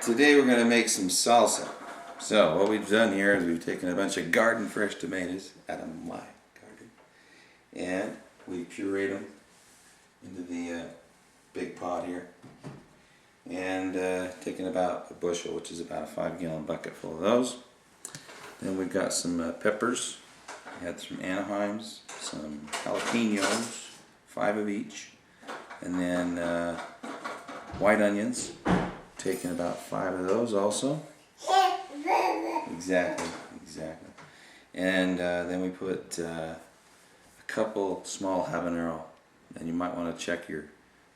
Today we're going to make some salsa. So what we've done here is we've taken a bunch of garden fresh tomatoes out of my garden and we pureed them into the big pot here and taken about a bushel, which is about a 5-gallon bucket full of those. Then we've got some peppers. We had some Anaheims, some jalapenos, 5 of each, and then white onions. Taking about 5 of those also. Exactly. And then we put a couple small habanero. And you might want to check your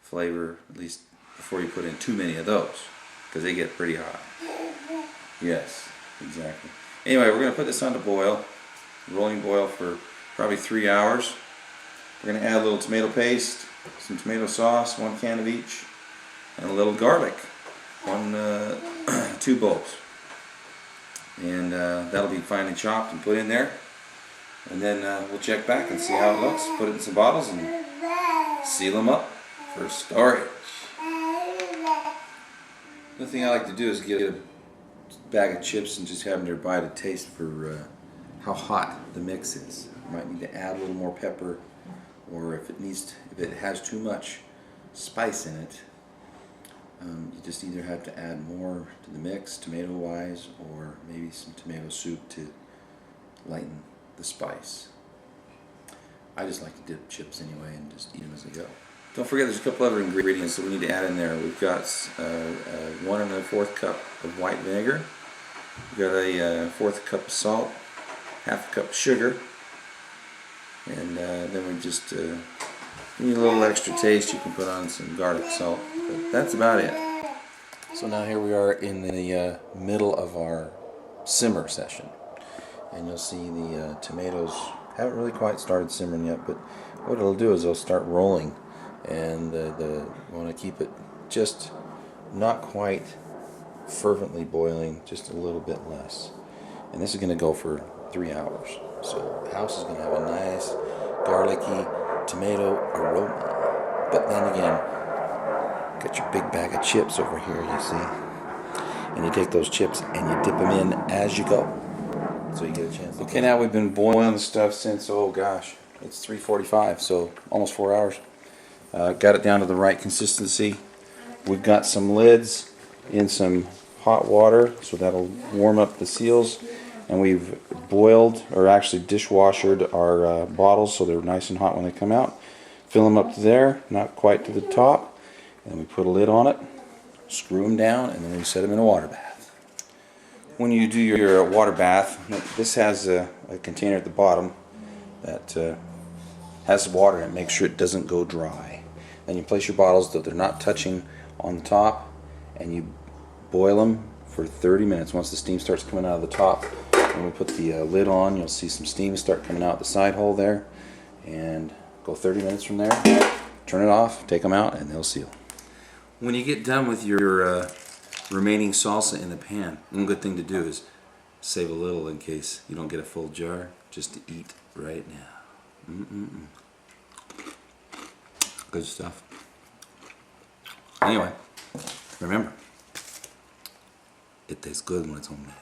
flavor at least before you put in too many of those, because they get pretty hot. Yes, exactly. Anyway, we're going to put this on to boil, rolling boil for probably 3 hours. We're going to add a little tomato paste, some tomato sauce, 1 can of each, and a little garlic. 2 bulbs, and that'll be finely chopped and put in there, and then we'll check back and see how it looks. Put it in some bottles and seal them up for storage. The thing I like to do is get a bag of chips and just have them nearby to taste for how hot the mix is. You might need to add a little more pepper, or if it has too much spice in it, you just either have to add more to the mix, tomato-wise, or maybe some tomato soup to lighten the spice. I just like to dip chips anyway and just eat them as they go. Don't forget there's a couple other ingredients that we need to add in there. We've got 1 1/4 cup of white vinegar. We've got a 1/4 cup of salt, 1/2 cup of sugar, and then we just need a little extra taste. You can put on some garlic salt, but that's about it. So now here we are in the middle of our simmer session, and you'll see the tomatoes haven't really quite started simmering yet, but what it'll do is they'll start rolling, and we want to keep it just not quite fervently boiling, just a little bit less. And this is going to go for 3 hours. So the house is going to have a nice garlicky tomato aroma. But then again, got your big bag of chips over here, you see, and you take those chips and you dip them in as you go, so you get a chance. Okay, now we've been boiling the stuff since, oh gosh, it's 3:45, so almost 4 hours. Got it down to the right consistency. We've got some lids in some hot water, so that'll warm up the seals. And we've boiled, or actually dishwashered, our bottles so they're nice and hot when they come out. Fill them up to there, not quite to the top, and we put a lid on it, screw them down, and then we set them in a water bath. When you do your water bath, this has a container at the bottom that has water in it. Make sure it doesn't go dry. Then you place your bottles so they're not touching on the top, and you boil them for 30 minutes. Once the steam starts coming out of the top, when we put the lid on, you'll see some steam start coming out the side hole there, and go 30 minutes from there, turn it off, take them out, and they'll seal. When you get done with your remaining salsa in the pan, one good thing to do is save a little in case you don't get a full jar, just to eat right now. Good stuff. Anyway, remember, it tastes good when it's homemade.